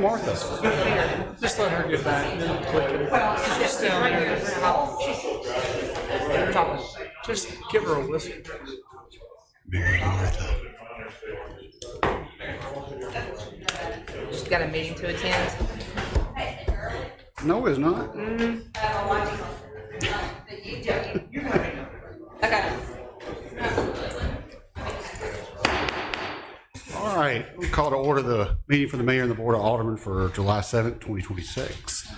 Martha? Just let her get back. And then click it. Just down there. Just give her a whistle. Mary Martha. She's got a meeting to attend. No, it's not. Okay. All right, we call to order the meeting for the mayor and the board of aldermen for July 7th, 2026.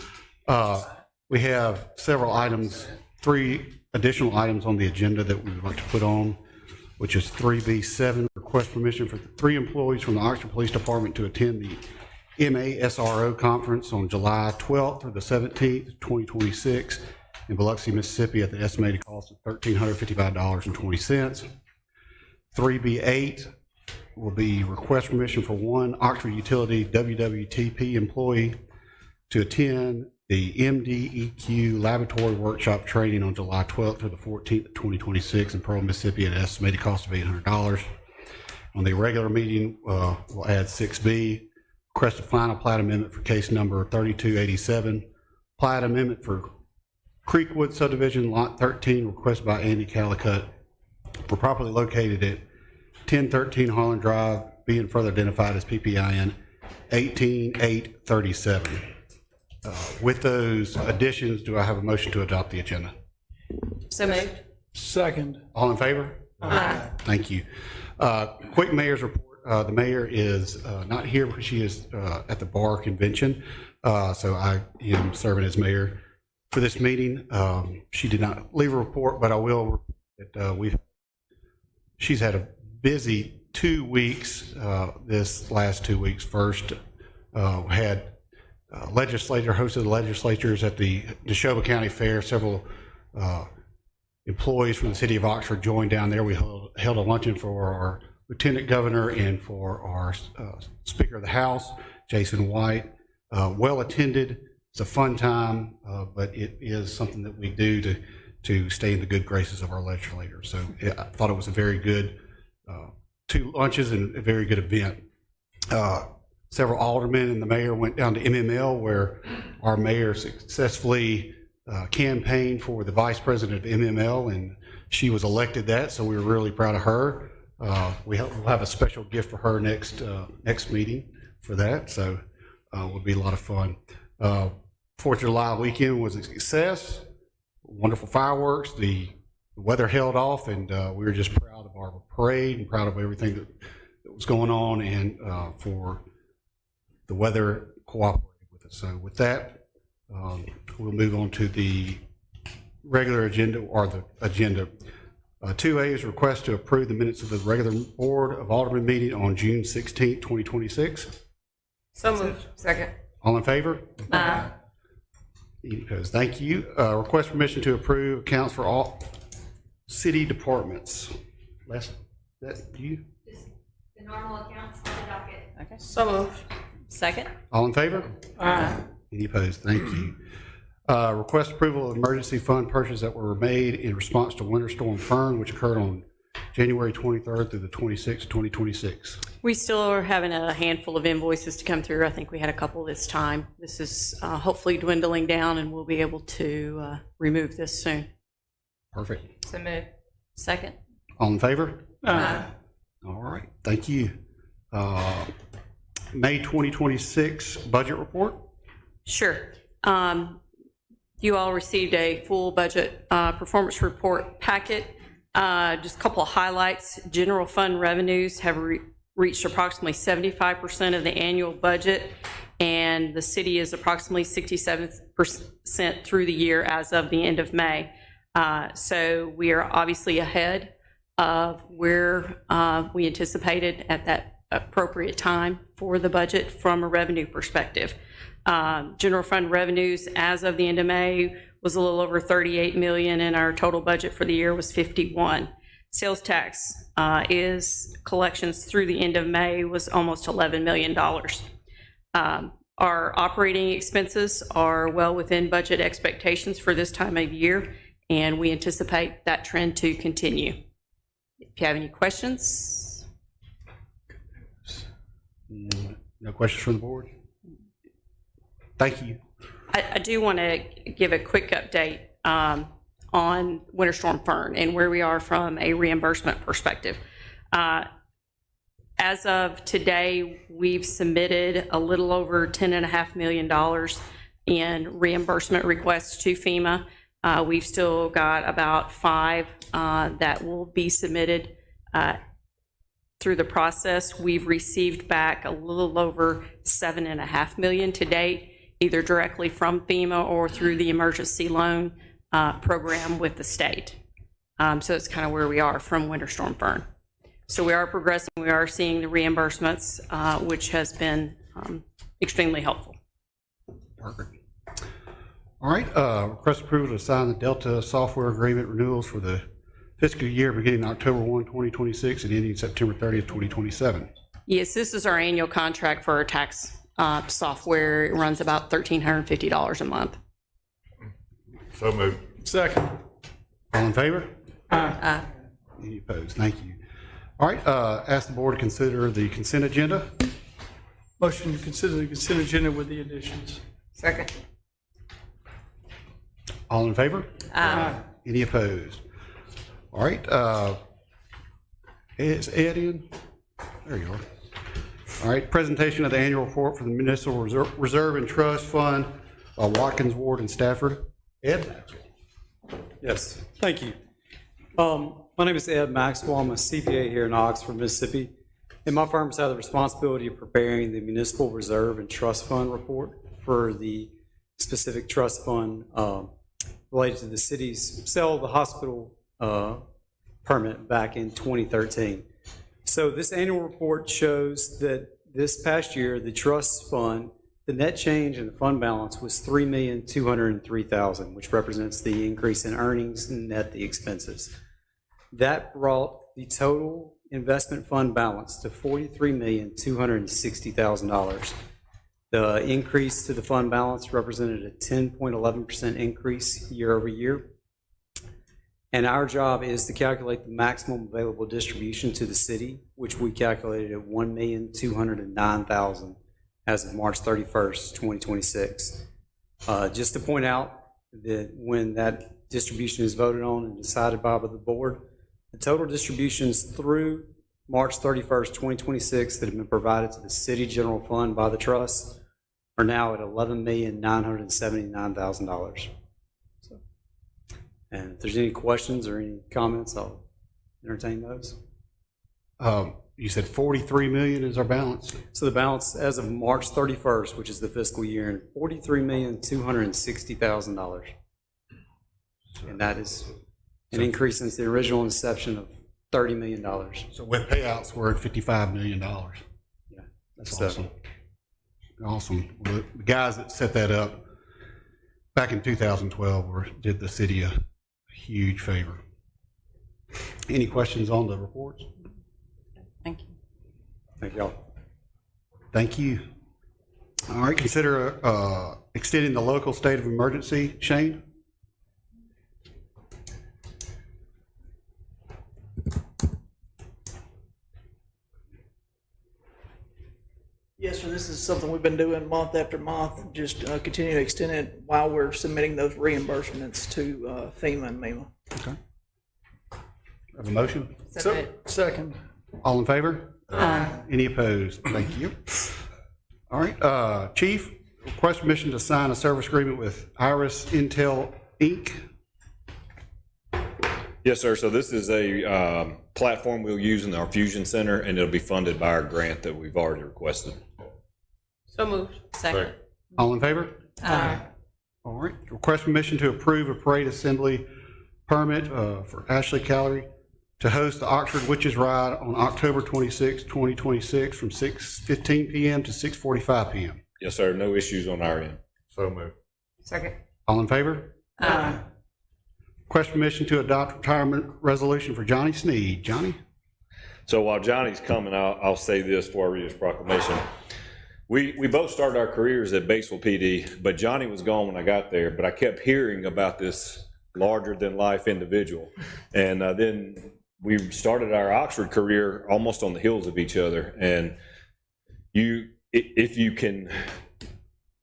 We have several items, 3 additional items on the agenda that we would like to put on, which is 3B7, request permission for 3 employees from the Oxford Police Department to attend the MASRO conference on July 12th through the 17th, 2026 in Biloxi, Mississippi at the estimated cost of $1,355.20. 3B8 will be request permission for 1 Oxford Utility WWTP employee to attend the MDEQ laboratory workshop training on July 12th through the 14th, 2026 in Pearl, Mississippi at an estimated cost of $800. On the regular meeting, we'll add 6B, request a final plat amendment for case number 3287, plat amendment for Creekwood subdivision, lot 13, requested by Andy Calicut for property located at 1013 Harlan Drive, being further identified as PPIN 18837. With those additions, do I have a motion to adopt the agenda? So moved. Second. All in favor? Aye. Thank you. Quick mayor's report. The mayor is not here because she is at the bar convention. So I am serving as mayor for this meeting. She did not leave a report, but I will report that she's had a busy 2 weeks, this last 2 weeks. First, had hosted legislatures at the Neshoba County Fair. Several employees from the city of Oxford joined down there. We held a luncheon for our lieutenant governor and for our Speaker of the House, Jason White. Well attended. It's a fun time, but it is something that we do to stay in the good graces of our legislators. So I thought it was a very good 2 lunches and a very good event. Several aldermen and the mayor went down to MML, where our mayor successfully campaigned for the vice president of MML, and she was elected that, so we were really proud of her. We'll have a special gift for her next meeting for that, so it would be a lot of fun. 4th of July weekend was a success. Wonderful fireworks. The weather held off, and we were just proud of our parade and proud of everything that was going on, and for the weather cooperated with us. So with that, we'll move on to the regular agenda, or the agenda. 2A is request to approve the minutes of the regular Board of Aldermen meeting on June 16th, 2026. So moved. Second. All in favor? Aye. Any opposed? Thank you. Request permission to approve accounts for all city departments. Les, is that you? Just the normal accounts on the docket. Okay. So moved. Second. All in favor? Aye. Any opposed? Thank you. Request approval of emergency fund purchases that were made in response to Winter Storm Fern, which occurred on January 23rd through the 26th, 2026. We still are having a handful of invoices to come through. I think we had a couple this time. This is hopefully dwindling down, and we'll be able to remove this soon. Perfect. So moved. Second. All in favor? Aye. All right. Thank you. May 2026 budget report. Sure. You all received a full budget performance report packet. Just a couple of highlights. General fund revenues have reached approximately 75% of the annual budget, and the city is approximately 67% through the year as of the end of May. So we are obviously ahead of where we anticipated at that appropriate time for the budget from a revenue perspective. General fund revenues as of the end of May was a little over 38 million, and our total budget for the year was 51. Sales tax collections through the end of May was almost $11 million. Our operating expenses are well within budget expectations for this time of year, and we anticipate that trend to continue. If you have any questions. No questions from the board? Thank you. I do want to give a quick update on Winter Storm Fern and where we are from a reimbursement perspective. As of today, we've submitted a little over $10.5 million in reimbursement requests to FEMA. We've still got about 5 that will be submitted through the process. We've received back a little over $7.5 million to date, either directly from FEMA or through the emergency loan program with the state. So it's kind of where we are from Winter Storm Fern. So we are progressing. We are seeing the reimbursements, which has been extremely helpful. Perfect. All right, request approval to sign the Delta software agreement renewals for the fiscal year beginning October 1, 2026 and ending September 30th, 2027. Yes, this is our annual contract for our tax software. It runs about $1,350 a month. So moved. Second. All in favor? Any opposed? Thank you. All right, ask the board to consider the consent agenda. Motion to consider the consent agenda with the additions. Second. All in favor? Any opposed? All right, is Ed in? There you are. All right, presentation of the annual report for the Municipal Reserve and Trust Fund by Watkins, Ward, and Stafford. Ed? Yes, thank you. My name is Ed Maxwell. I'm a CPA here in Oxford, Mississippi, and my firm has had the responsibility of preparing the Municipal Reserve and Trust Fund report for the specific trust fund related to the city's sale of the hospital permit back in 2013. So this annual report shows that this past year, the trust fund, the net change in the fund balance was $3,203,000, which represents the increase in earnings and net the expenses. That brought the total investment fund balance to $43,260,000. The increase to the fund balance represented a 10.11% increase year over year. And our job is to calculate the maximum available distribution to the city, which we calculated at $1,209,000 as of March 31st, 2026. Just to point out that when that distribution is voted on and decided by the board, the total distributions through March 31st, 2026 that have been provided to the city general fund by the trust are now at $11,979,000. And if there's any questions or any comments, I'll entertain those. You said 43 million is our balance? So the balance as of March 31st, which is the fiscal year, $43,260,000. And that is an increase since the original inception of $30 million. So with payouts, we're at $55 million. Yeah, That's awesome. Awesome. Well, the guys that set that up back in 2012 did the city a huge favor. Any questions on the reports? Thank you. Thank y'all. Thank you. All right, consider extending the local state of emergency. Shane? Yes, sir, this is something we've been doing month after month, just continue to extend it while we're submitting those reimbursements to FEMA and MEMA. Okay. Have a motion? Second. All in favor? Any opposed? Thank you. All right, Chief, request permission to sign a service agreement with Iris Intel, Inc. Yes, sir. So this is a platform we'll use in our Fusion Center, and it'll be funded by our grant that we've already requested. So moved. Second. All in favor? All right, request permission to approve a parade assembly permit for Ashley Gallery to host the Oxford Witches Ride on October 26, 2026 from 6:15 p.m. to 6:45 p.m. Yes, sir. No issues on our end. So moved. Second. All in favor? Request permission to adopt retirement resolution for Johnny Sneed. Johnny? So while Johnny's coming, I'll say this before I read his proclamation. We both started our careers at Batesville PD, but Johnny was gone when I got there, but I kept hearing about this larger-than-life individual. And then we started our Oxford career almost on the heels of each other. And if you can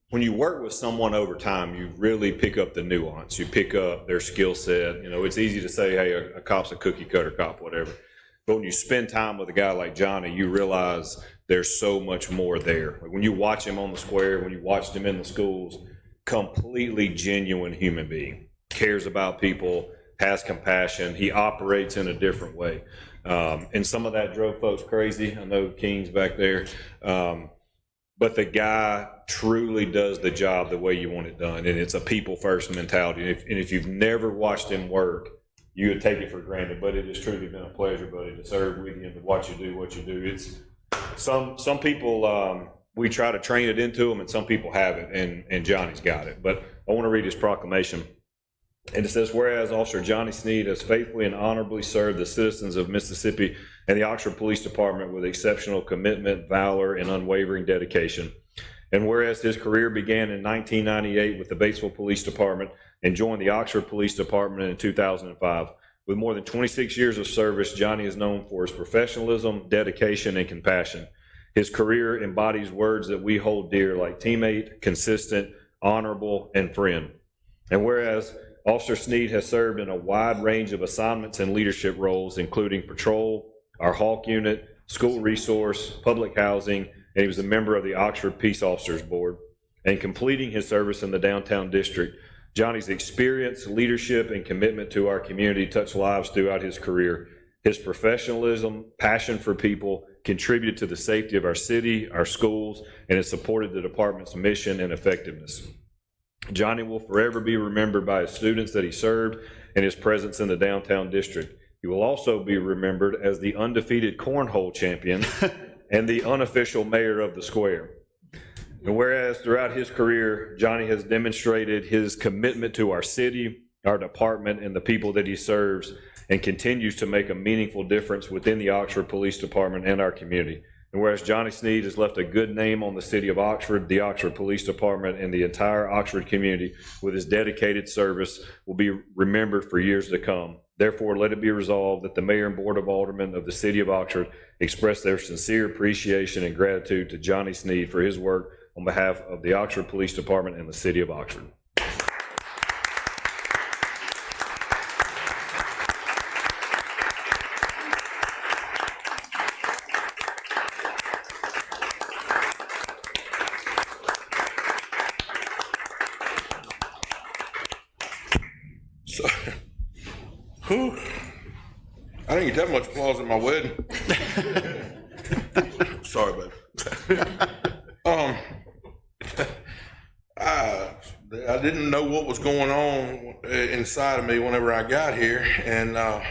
when you work with someone over time, you really pick up the nuance. You pick up their skill set. You know, it's easy to say, hey, a cop's a cookie cutter cop, whatever. But when you spend time with a guy like Johnny, you realize there's so much more there. Like when you watch him on the square, when you watched him in the schools, completely genuine human being, cares about people, has compassion. He operates in a different way. And some of that drove folks crazy. I know King's back there. But the guy truly does the job the way you want it done. And it's a people first mentality. And if you've never watched him work, you would take it for granted. But it has truly been a pleasure, buddy, to serve with you and to watch you do what you do. It's some people, we try to train it into them, and some people have it, and Johnny's got it. But I want to read his proclamation. And it says, whereas Officer Johnny Sneed has faithfully and honorably served the citizens of Mississippi and the Oxford Police Department with exceptional commitment, valor, and unwavering dedication. And whereas his career began in 1998 with the Batesville Police Department and joined the Oxford Police Department in 2005. With more than 26 years of service, Johnny is known for his professionalism, dedication, and compassion. His career embodies words that we hold dear, like teammate, consistent, honorable, and friend. And whereas Officer Sneed has served in a wide range of assignments and leadership roles, including patrol, our Hawk unit, school resource, public housing, and he was a member of the Oxford Peace Officers Board. And completing his service in the downtown district, Johnny's experience, leadership, and commitment to our community touched lives throughout his career. His professionalism, passion for people contributed to the safety of our city, our schools, and it supported the department's mission and effectiveness. Johnny will forever be remembered by his students that he served and his presence in the downtown district. He will also be remembered as the undefeated cornhole champion and the unofficial mayor of the square. And whereas throughout his career, Johnny has demonstrated his commitment to our city, our department, and the people that he serves, and continues to make a meaningful difference within the Oxford Police Department and our community. And whereas Johnny Sneed has left a good name on the city of Oxford, the Oxford Police Department, and the entire Oxford community with his dedicated service will be remembered for years to come. Therefore, let it be resolved that the Mayor and Board of Aldermen of the city of Oxford express their sincere appreciation and gratitude to Johnny Sneed for his work on behalf of the Oxford Police Department and the city of Oxford. So, whew, I didn't get that much applause at my wedding. Sorry, baby. I didn't know what was going on inside of me whenever I got here, and I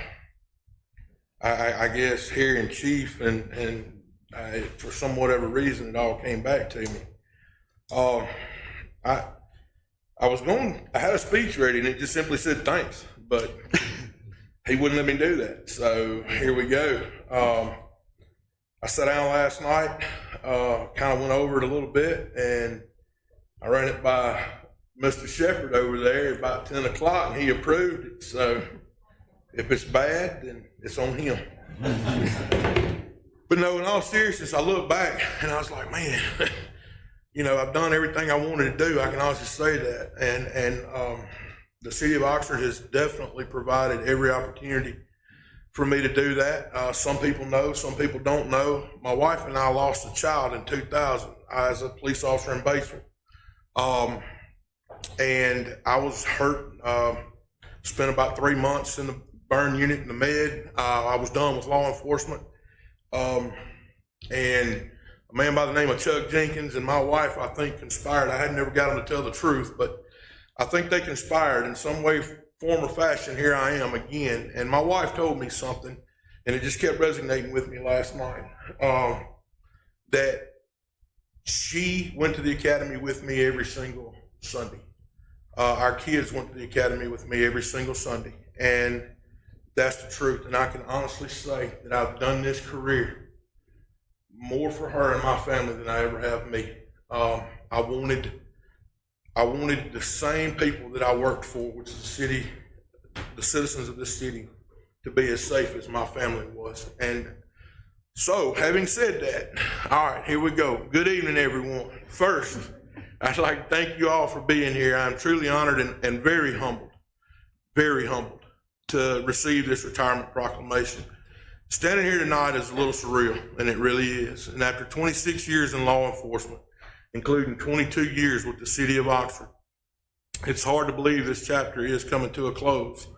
guess hearing Chief and for some whatever reason it all came back to me. I had a speech ready and it just simply said thanks, but he wouldn't let me do that. So here we go. I sat down last night, kind of went over it a little bit, and I ran it by Mr. Shepherd over there about 10 o'clock, and he approved it. So if it's bad, then it's on him. But no, in all seriousness, I look back and I was like, man, you know, I've done everything I wanted to do. I can honestly say that. And the city of Oxford has definitely provided every opportunity for me to do that. Some people know, some people don't know. My wife and I lost a child in 2000. I was a police officer in Batesville. And I was hurt, spent about 3 months in the burn unit in the med. I was done with law enforcement. And a man by the name of Chuck Jenkins and my wife, I think, conspired. I had never got them to tell the truth, but I think they conspired in some way, form, or fashion. Here I am again. And my wife told me something, and it just kept resonating with me last night, that she went to the academy with me every single Sunday. Our kids went to the academy with me every single Sunday. And that's the truth. And I can honestly say that I've done this career more for her and my family than I ever have me. I wanted the same people that I worked for, which is the citizens of this city, to be as safe as my family was. And so, having said that, all right, here we go. Good evening, everyone. First, I'd like to thank you all for being here. I'm truly honored and very humbled to receive this retirement proclamation. Standing here tonight is a little surreal, and it really is. And after 26 years in law enforcement, including 22 years with the city of Oxford, it's hard to believe this chapter is coming to a close.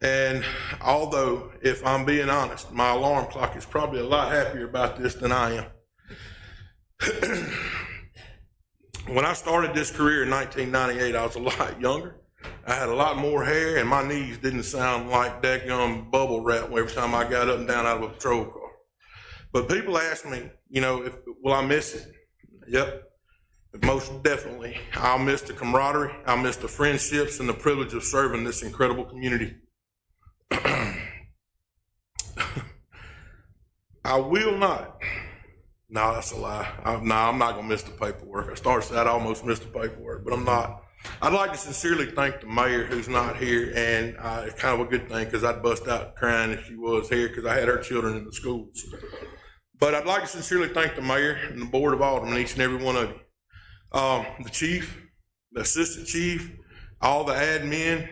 And although, if I'm being honest, my alarm clock is probably a lot happier about this than I am. When I started this career in 1998, I was a lot younger. I had a lot more hair, and my knees didn't sound like dadgum bubble wrap every time I got up and down out of a patrol car. But people ask me, will I miss it? Yep, most definitely. I'll miss the camaraderie. I'll miss the friendships and the privilege of serving this incredible community. I will not. No, that's a lie. I'm not going to miss the paperwork. I started to say I'd almost missed the paperwork, but I'm not. I'd like to sincerely thank the mayor who's not here, and it's kind of a good thing because I'd bust out crying if she was here because I had her children in the schools. But I'd like to sincerely thank the mayor and the board of aldermen, each and every one of you. The chief, the assistant chief, all the admin,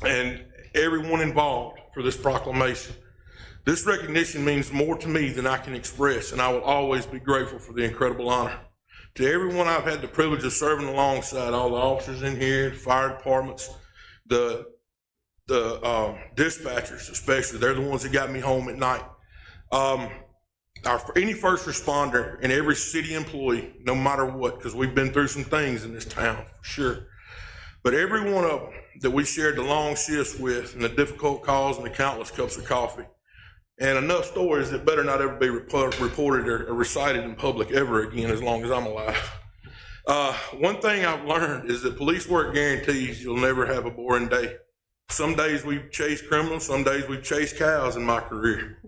and everyone involved for this proclamation. This recognition means more to me than I can express, and I will always be grateful for the incredible honor. To everyone I've had the privilege of serving alongside, all the officers in here, the fire departments, the dispatchers especially, they're the ones that got me home at night. Any first responder and every city employee, no matter what, because we've been through some things in this town, for sure. But every one of them that we shared the long shifts with and the difficult calls and the countless cups of coffee, and enough stories that better not ever be reported or recited in public ever again as long as I'm alive. One thing I've learned is that police work guarantees you'll never have a boring day. Some days we've chased criminals, some days we've chased cows in my career.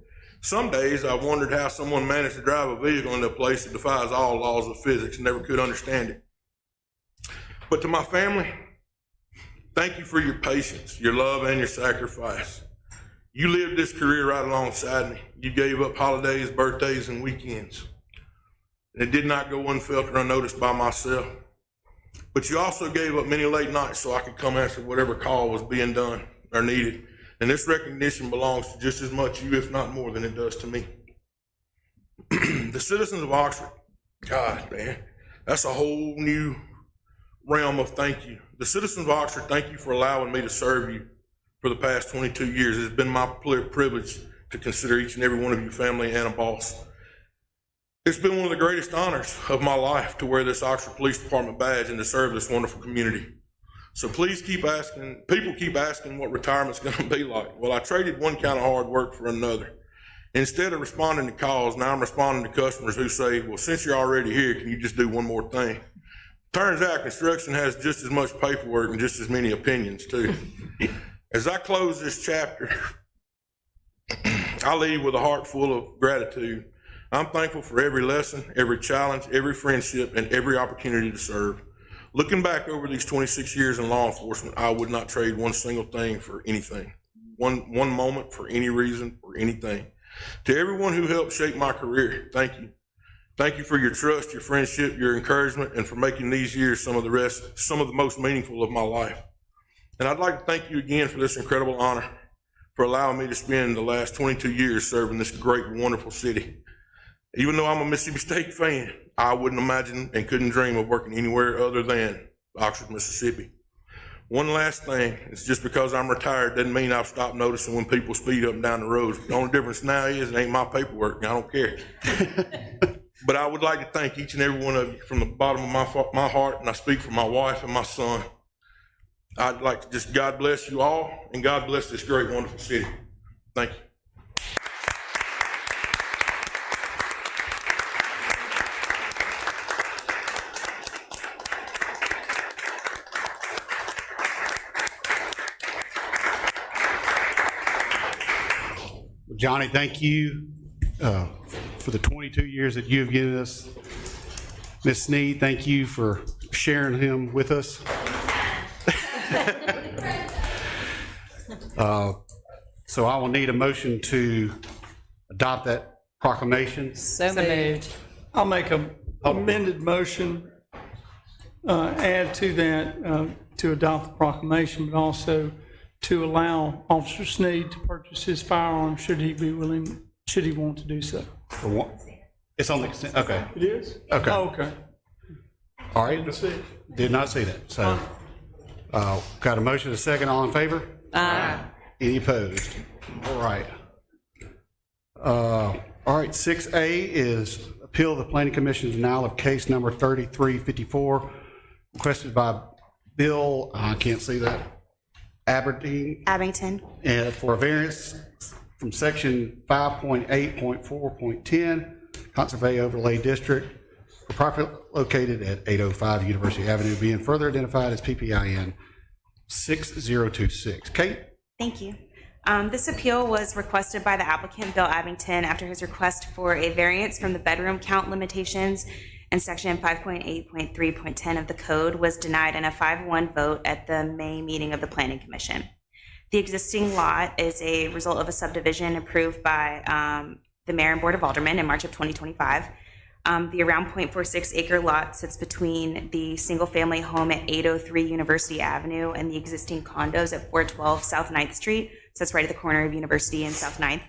Some days I've wondered how someone managed to drive a vehicle into a place that defies all laws of physics and never could understand it. But to my family, thank you for your patience, your love, and your sacrifice. You lived this career right alongside me. You gave up holidays, birthdays, and weekends. And it did not go unfelt or unnoticed by myself. But you also gave up many late nights so I could come answer whatever call was being done or needed. And this recognition belongs to just as much you, if not more, than it does to me. The citizens of Oxford, God, man, that's a whole new realm of thank you. The citizens of Oxford, thank you for allowing me to serve you for the past 22 years. It's been my privilege to consider each and every one of you family and a boss. It's been one of the greatest honors of my life to wear this Oxford Police Department badge and to serve this wonderful community. So please people keep asking what retirement's gonna be like. Well, I traded one kind of hard work for another. Instead of responding to calls, now I'm responding to customers who say, well, since you're already here, can you just do one more thing? Turns out construction has just as much paperwork and just as many opinions too. As I close this chapter, I leave with a heart full of gratitude. I'm thankful for every lesson, every challenge, every friendship, and every opportunity to serve. Looking back over these 26 years in law enforcement, I would not trade one single thing for anything. One moment for any reason or anything. To everyone who helped shape my career, thank you. Thank you for your trust, your friendship, your encouragement, and for making these years some of the most meaningful of my life. And I'd like to thank you again for this incredible honor, for allowing me to spend the last 22 years serving this great, wonderful city. Even though I'm a Mississippi State fan, I wouldn't imagine and couldn't dream of working anywhere other than Oxford, Mississippi. One last thing, it's just because I'm retired doesn't mean I've stopped noticing when people speed up and down the roads. The only difference now is it ain't my paperwork, and I don't care. But I would like to thank each and every one of you from the bottom of my heart, and I speak for my wife and my son. I'd like to just God bless you all, and God bless this great, wonderful city. Thank you. Johnny, thank you for the 22 years that you've given us. Ms. Sneed, thank you for sharing him with us. So I will need a motion to adopt that proclamation. So moved. I'll make an amended motion add to that, to adopt the proclamation, but also to allow Officer Sneed to purchase his firearm should he be willing, should he want to do so. For one, it's on the consent, okay. It is? Okay. Oh, okay. All right, That's it. did not see that, so, got a motion, a second, all in favor? Aye. Any opposed? All right. All right, 6A is appeal of the Planning Commission's denial of case number 3354, requested by Bill, I can't see that, Abington. and for a variance from section 5.8.4.10, Conservation Overlay District, for property located at 805 University Avenue, being further identified as PPIN 6026. Kate? Thank you. This appeal was requested by the applicant, Bill Abington, after his request for a variance from the bedroom count limitations in section 5.8.3.10 of the code was denied in a 5-1 vote at the May meeting of the Planning Commission. The existing lot is a result of a subdivision approved by the Mayor and Board of Aldermen in March of 2025. The around 0.46 acre lot sits between the single-family home at 803 University Avenue and the existing condos at 412 South 9th Street. So that's right at the corner of University and South 9th.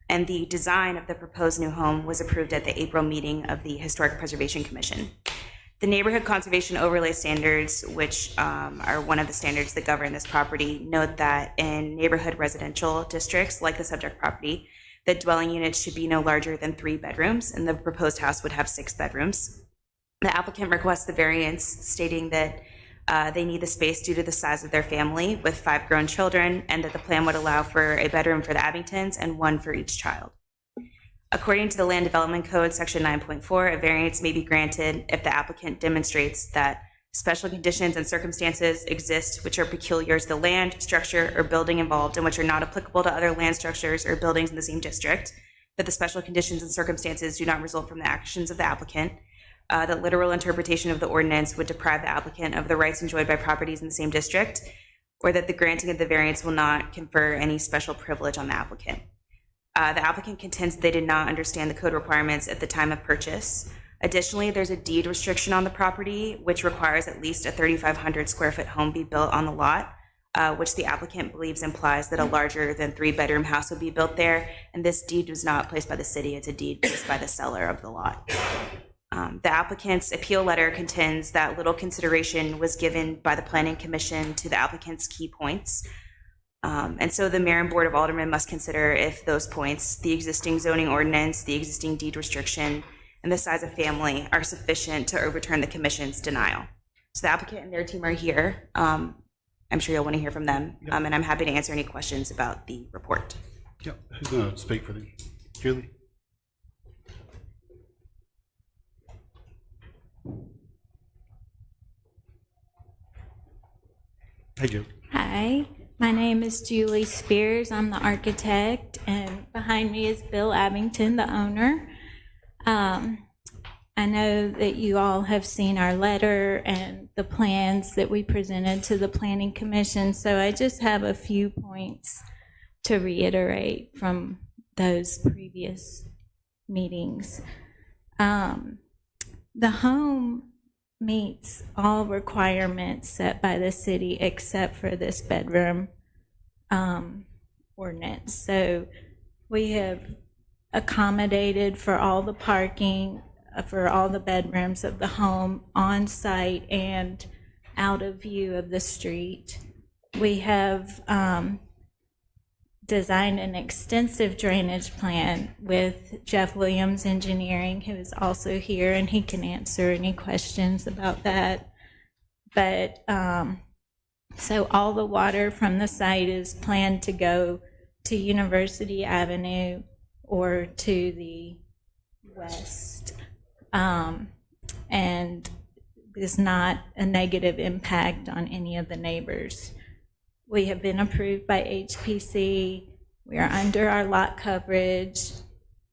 And the design of the proposed new home was approved at the April meeting of the Historic Preservation Commission. The neighborhood conservation overlay standards, which are one of the standards that govern this property, note that in neighborhood residential districts like the subject property, that dwelling units should be no larger than 3 bedrooms, and the proposed house would have 6 bedrooms. The applicant requests the variance, stating that they need the space due to the size of their family with 5 grown children, and that the plan would allow for a bedroom for the Abingtons and 1 for each child. According to the Land Development Code, Section 9.4, a variance may be granted if the applicant demonstrates that special conditions and circumstances exist which are peculiar to the land, structure, or building involved and which are not applicable to other land structures or buildings in the same district, that the special conditions and circumstances do not result from the actions of the applicant, that literal interpretation of the ordinance would deprive the applicant of the rights enjoyed by properties in the same district, or that the granting of the variance will not confer any special privilege on the applicant. The applicant contends they did not understand the code requirements at the time of purchase. Additionally, there's a deed restriction on the property, which requires at least a 3,500 square foot home be built on the lot, which the applicant believes implies that a larger than 3-bedroom house would be built there. And this deed was not placed by the city, it's a deed placed by the seller of the lot. The applicant's appeal letter contends that little consideration was given by the Planning Commission to the applicant's key points. And so the Mayor and Board of Aldermen must consider if those points, the existing zoning ordinance, the existing deed restriction, and the size of family are sufficient to overturn the commission's denial. So the applicant and their team are here. I'm sure you'll want to hear from them, and I'm happy to answer any questions about the report. Yep. Who's going to speak for them? Julie? Hey, Julie. Hi, my name is Julie Spears. I'm the architect, and behind me is Bill Abington, the owner. I know that you all have seen our letter and the plans that we presented to the Planning Commission, so I just have a few points to reiterate from those previous meetings. The home meets all requirements set by the city except for this bedroom ordinance. So we have accommodated for all the parking, for all the bedrooms of the home on site and out of view of the street. We have designed an extensive drainage plan with Jeff Williams Engineering, who is also here, and he can answer any questions about that. But so all the water from the site is planned to go to University Avenue or to the west, and is not a negative impact on any of the neighbors. We have been approved by HPC. We are under our lot coverage,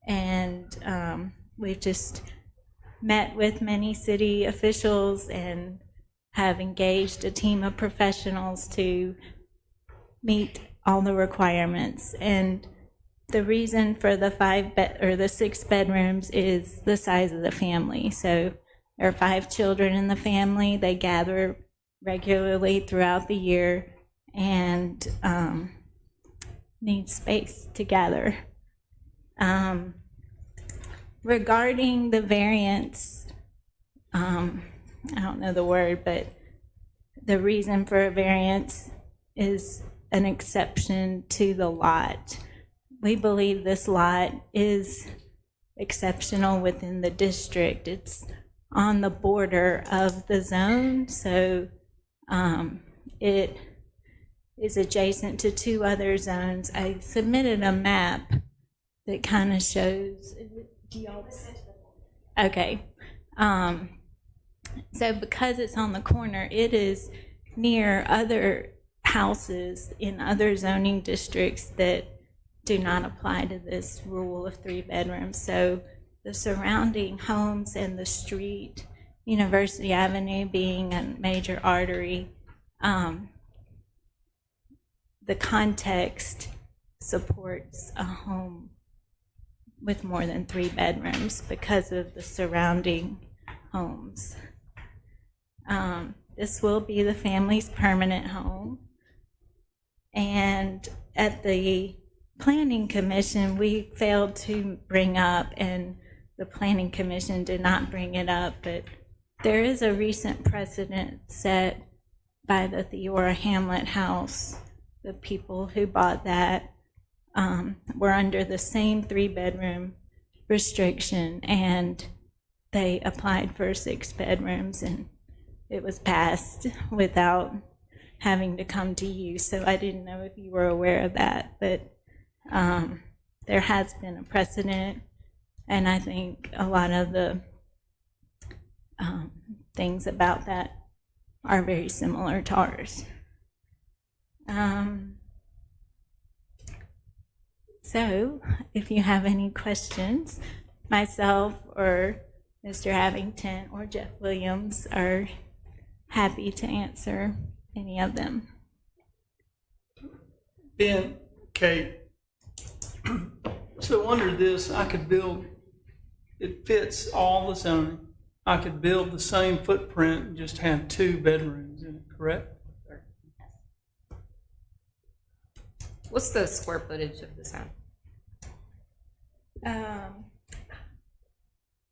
and we've just met with many city officials and have engaged a team of professionals to meet all the requirements. And the reason for the 6 bedrooms is the size of the family. So There are 5 children in the family. They gather regularly throughout the year and need space to gather. Regarding the variance, I don't know the word, but the reason for a variance is an exception to the lot. We believe this lot is exceptional within the district. It's on the border of the zone, so it is adjacent to 2 other zones. I submitted a map that kind of shows, do y'all? Okay. So because it's on the corner, it is near other houses in other zoning districts that do not apply to this rule of 3 bedrooms. So the surrounding homes and the street, University Avenue being a major artery, the context supports a home with more than 3 bedrooms because of the surrounding homes. This will be the family's permanent home. And at the Planning Commission, we failed to bring up, and the Planning Commission did not bring it up, but there is a recent precedent set by the Theora Hamlet House. The people who bought that were under the same 3-bedroom restriction, and they applied for 6 bedrooms, and it was passed without having to come to you. So I didn't know if you were aware of that, but there has been a precedent, and I think a lot of the things about that are very similar to ours. So if you have any questions, myself or Mr. Abington or Jeff Williams are happy to answer any of them. Ben, Kate, so under this, I could build, it fits all the zoning. I could build the same footprint and just have 2 bedrooms in it, correct? What's the square footage of this home?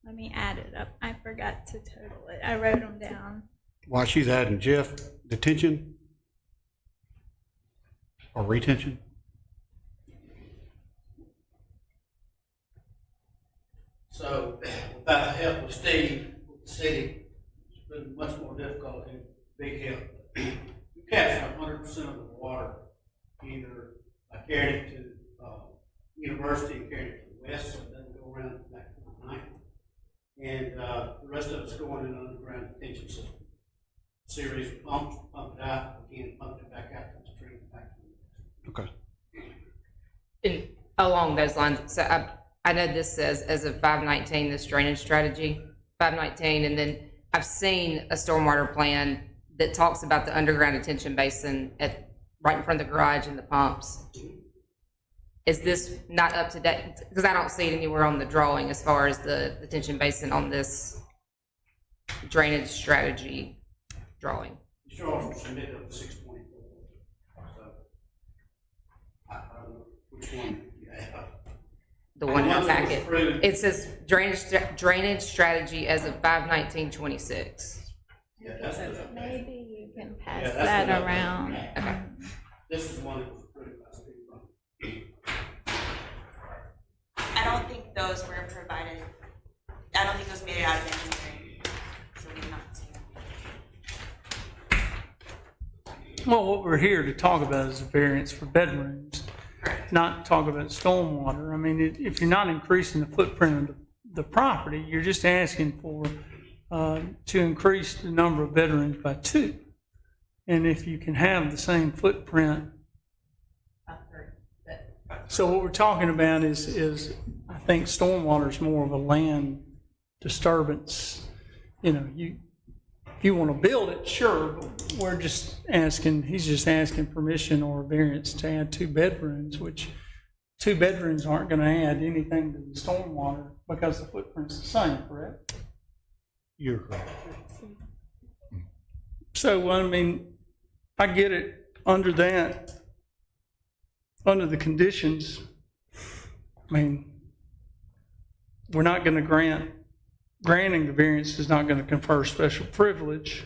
Let me add it up. I forgot to total it. I wrote them down. While she's adding, Jeff, detention or retention? So without the help of Steve, with the city, it's been much more difficult and big help. We capture 100% of the water, either by carrying it to University and carrying it to the west, so it doesn't go around back to the night. And the rest of it's going in an underground detention system. Series of pumps, pump it out, again, pump it back out to the stream, back to the west. Okay. And along those lines, so I know this says as of 519, this drainage strategy, 519, and then I've seen a stormwater plan that talks about the underground detention basin right in front of the garage and the pumps. Is this not up to date? Because I don't see it anywhere on the drawing as far as the detention basin on this drainage strategy drawing. These drawings were submitted up to 624. So I don't know which one you have. The one in the The one that was packet. approved. It says drainage strategy as of 5/19/26. Yeah, that's the, Maybe you can pass Yeah, that's that what I- around. Okay. this is the one that was approved by Steve Brown. I don't think those were provided, I don't think those made it out of engineering, so we're not seeing. Well, what we're here to talk about is a variance for bedrooms, not talk about stormwater. I mean, if you're not increasing the footprint of the property, you're just asking for, to increase the number of bedrooms by 2. And if you can have the same footprint. So what we're talking about is I think stormwater is more of a land disturbance. You know, if you want to build it, sure, but we're just asking, he's just asking permission or variance to add 2 bedrooms, which 2 bedrooms aren't going to add anything to the stormwater because the footprint's the same, correct? You're correct. So, I mean, I get it under that, under the conditions. I mean, we're not going to granting the variance is not going to confer special privilege.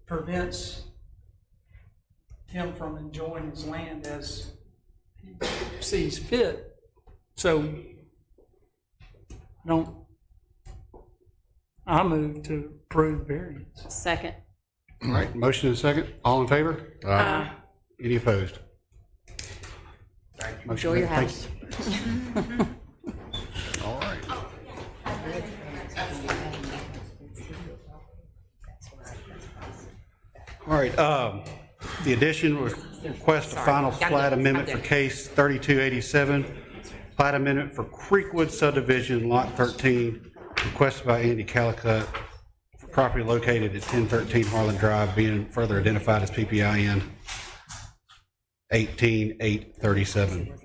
Prevents him from enjoying his land as he sees fit. So, I move to approve the variance. Second. All right, motion and second. All in favor? Aye. Any opposed? Enjoy your Thank house. you. All right. All right, the addition was request a final plat amendment for case 3287, plat amendment for Creekwood subdivision, lot 13, requested by Andy Calicut, for property located at 1013 Harlan Drive, being further identified as PPIN 18837.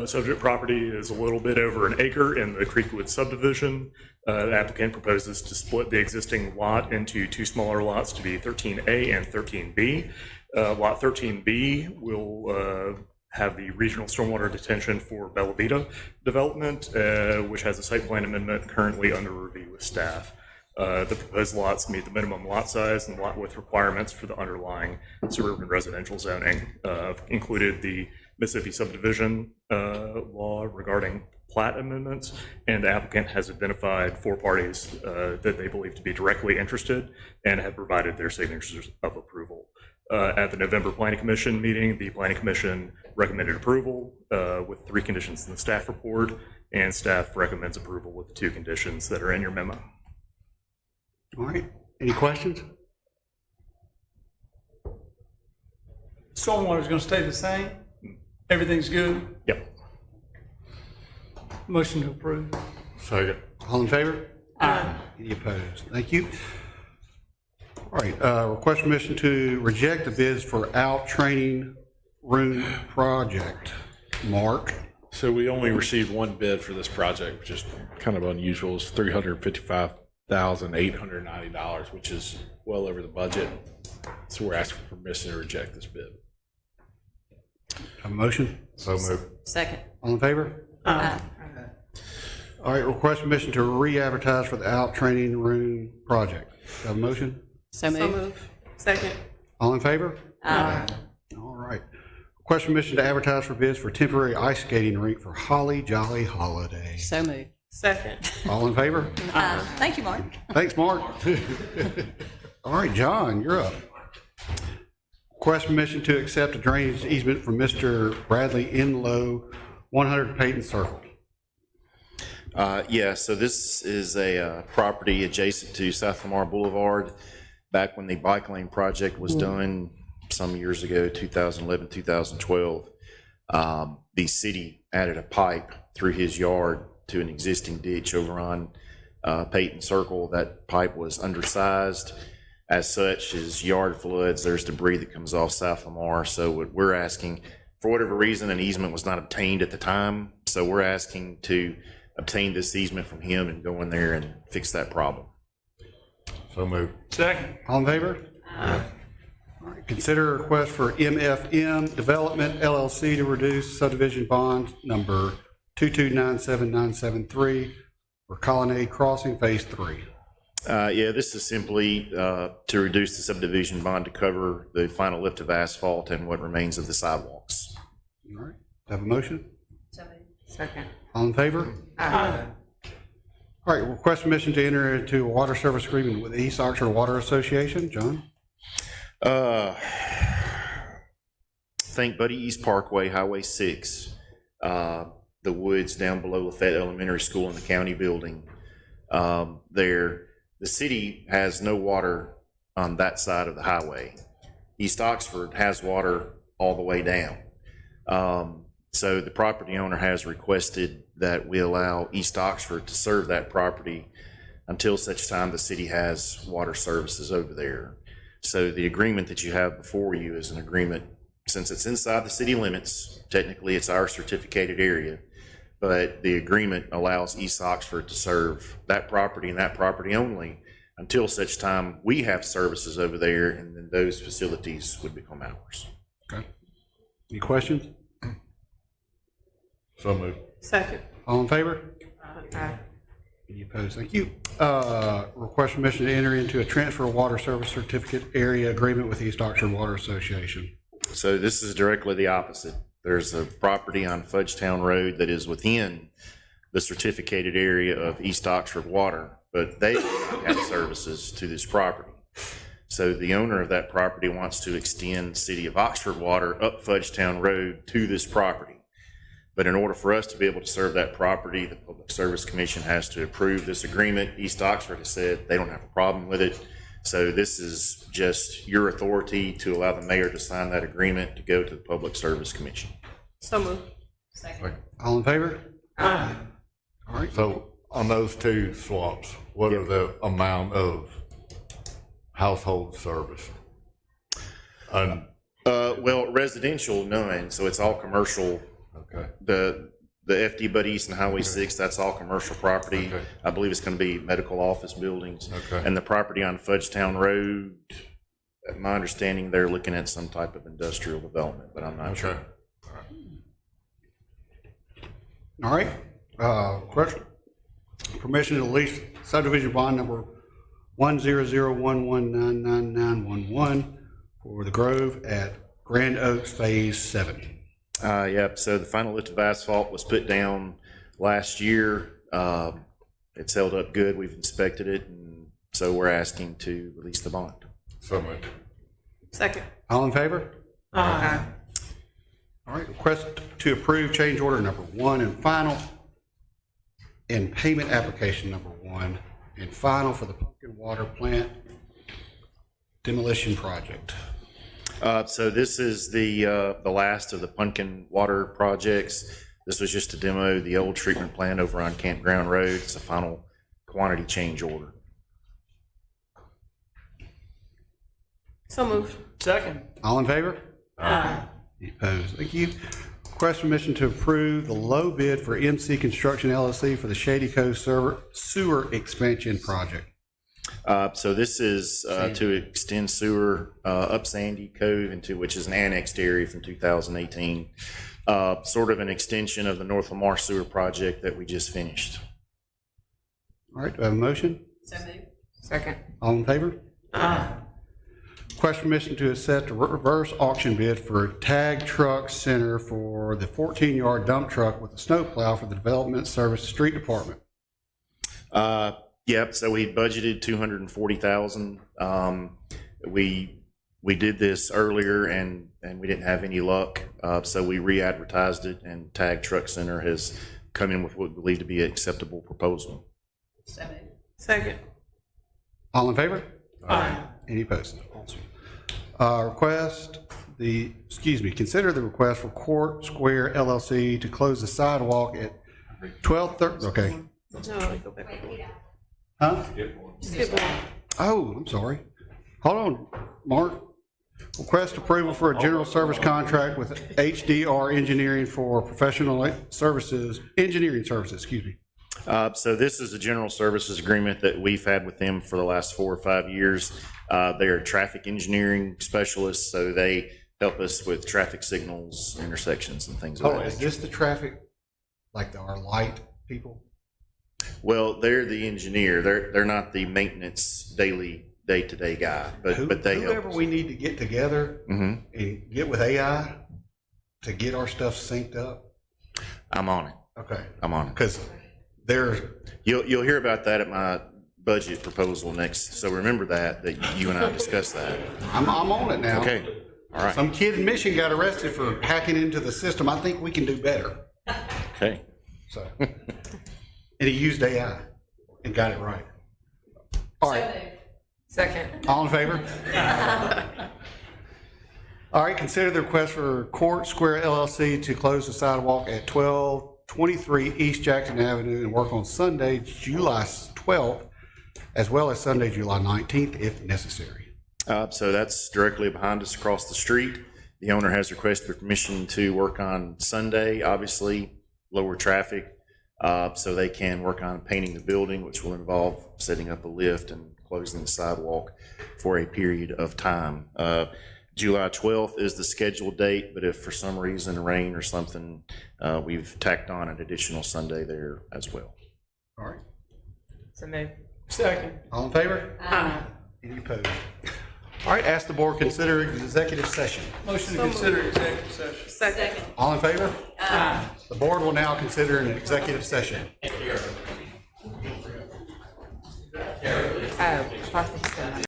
Subject property is a little bit over an acre in the Creekwood subdivision. The applicant proposes to split the existing lot into two smaller lots to be 13A and 13B. Lot 13B will have the regional stormwater detention for Bella Vita development, which has a site plan amendment currently under review with staff. The proposed lots meet the minimum lot size and lot width requirements for the underlying suburban residential zoning. Included the Mississippi subdivision law regarding plat amendments, and the applicant has identified 4 parties that they believe to be directly interested and have provided their signatures of approval. At the November Planning Commission meeting, the Planning Commission recommended approval with 3 conditions in the staff report, and staff recommends approval with the 2 conditions that are in your memo. All right, any questions? Stormwater's going to stay the same? Everything's good? Yep. Motion to approve. Second. All in favor? Aye. Any opposed? Thank you. All right, request permission to reject the bids for out training room project. Mark? So we only received 1 bid for this project, which is kind of unusual. It's $355,890, which is well over the budget. So we're asking for permission to reject this bid. Have a motion? So moved. Second. All in favor? Aye. All right, request permission to re-advertise for the out training room project. Have a motion? So moved. Second. All in favor? Aye. All right. Request permission to advertise for bids for temporary ice skating rink for Holly Jolly Holiday. So moved. Second. All in favor? Thank you, Mark. Thanks, Mark. All right, John, you're up. Request permission to accept a drainage easement from Mr. Bradley Inlow, 100 Peyton Circle. Yeah, so this is a property adjacent to South Lamar Boulevard. Back when the bike lane project was done some years ago, 2011, 2012, the city added a pipe through his yard to an existing ditch over on Peyton Circle. That pipe was undersized. As such, his yard floods, there's debris that comes off South Lamar. So what we're asking, for whatever reason, an easement was not obtained at the time. So we're asking to obtain this easement from him and go in there and fix that problem. So moved. Second. All in favor? All right. Consider a request for MFM Development LLC to reduce subdivision bond number 2297973 for Colonnade Crossing Phase 3. Yeah, this is simply to reduce the subdivision bond to cover the final lift of asphalt and what remains of the sidewalks. All right. Have a motion? Second. All in favor? Aye. All right. Request permission to enter into a water service agreement with the East Oxford Water Association. John? Think Buddy East Parkway, Highway 6, the woods down below Lafayette Elementary School in the county building. There, the city has no water on that side of the highway. East Oxford has water all the way down. So the property owner has requested that we allow East Oxford to serve that property until such time the city has water services over there. So the agreement that you have before you is an agreement, since it's inside the city limits, technically it's our certificated area, but the agreement allows East Oxford to serve that property and that property only until such time we have services over there, and then those facilities would become ours. Okay. Any questions? So moved. Second. All in favor? Any opposed? Thank you. Request permission to enter into a transfer of water service certificate area agreement with East Oxford Water Association. So this is directly the opposite. There's a property on Fudgetown Road that is within the certificated area of East Oxford Water, but they have services to this property. So the owner of that property wants to extend City of Oxford Water up Fudgetown Road to this property. But in order for us to be able to serve that property, the Public Service Commission has to approve this agreement. East Oxford has said they don't have a problem with it. So this is just your authority to allow the mayor to sign that agreement to go to the Public Service Commission. So moved. All in favor? All right. So on those two swaps, what are the amount of household service? Well, residential, none. So it's all commercial. Okay. The FD Bud East and Highway 6, that's all commercial property. Okay. I believe it's going to be medical office buildings. Okay. And the property on Fudgetown Road, my understanding, they're looking at some type of industrial development, but I'm not sure. All right. Question. Permission to lease subdivision bond number 10011999911 for the Grove at Grand Oaks Phase 7. Yep, so the final lift of asphalt was put down last year. It's held up good. We've inspected it, and so we're asking to release the bond. So moved. Second. All in favor? All right. Request to approve change order number 1 and final and payment application number 1 and final for the Pumpkin Water Plant demolition project. So this is the last of the Pumpkin Water projects. This was just to demo the old treatment plant over on Campground Road. It's a final quantity change order. So moved. Second. All in favor? Any opposed? Thank you. Request permission to approve the low bid for MC Construction LLC for the Shady Cove sewer expansion project. So this is to extend sewer up Sandy Cove into, which is an annexed area from 2018. Sort of an extension of the North Lamar sewer project that we just finished. All right, do I have a motion? So moved. Second. All in favor? Request permission to accept a reverse auction bid for Tag Truck Center for the 14-yard dump truck with a snowplow for the Development Service Street Department. Yep, so we budgeted $240,000. We did this earlier and we didn't have any luck. So we re-advertised it, and Tag Truck Center has come in with what we believe to be an acceptable proposal. Second. All in favor? Any opposed? Awesome. Consider the request for Court Square LLC to close the sidewalk at 1230, okay. No, go back. Huh? Skip one. Oh, I'm sorry. Hold on, Mark. Request approval for a general service contract with HDR Engineering for professional services, engineering services, excuse me. So this is a general services agreement that we've had with them for the last 4 or 5 years. They're traffic engineering specialists, so they help us with traffic signals, intersections, and things of Oh, that is nature. this the traffic, like our light people? Well, they're the engineer. They're not the maintenance day-to-day guy, but they help Whoever us. we need to get together Mhm. and get with AI to get our stuff synced up. I'm on it. Okay. I'm on it. Because there's, You'll hear about that at my budget proposal next. So remember that you and I discussed that. I'm on it now. Okay. All right. Some kid in Michigan got arrested for hacking into the system. I think we can do better. Okay. So, and he used AI and got it right. All right. Second. All in favor? All right, consider the request for Court Square LLC to close the sidewalk at 1223 East Jackson Avenue and work on Sunday, July 12th, as well as Sunday, July 19th, if necessary. So that's directly behind us across the street. The owner has requested permission to work on Sunday, obviously. lower traffic, so they can work on painting the building, which will involve setting up a lift and closing the sidewalk for a period of time. July 12th is the scheduled date, but if for some reason rain or something, we've tacked on an additional Sunday there as well. All right. So move. Second. All in favor? Any opposed? All right, ask the board consider executive session. Motion to consider executive session. Second. All in favor? The board will now consider an executive session. Oh.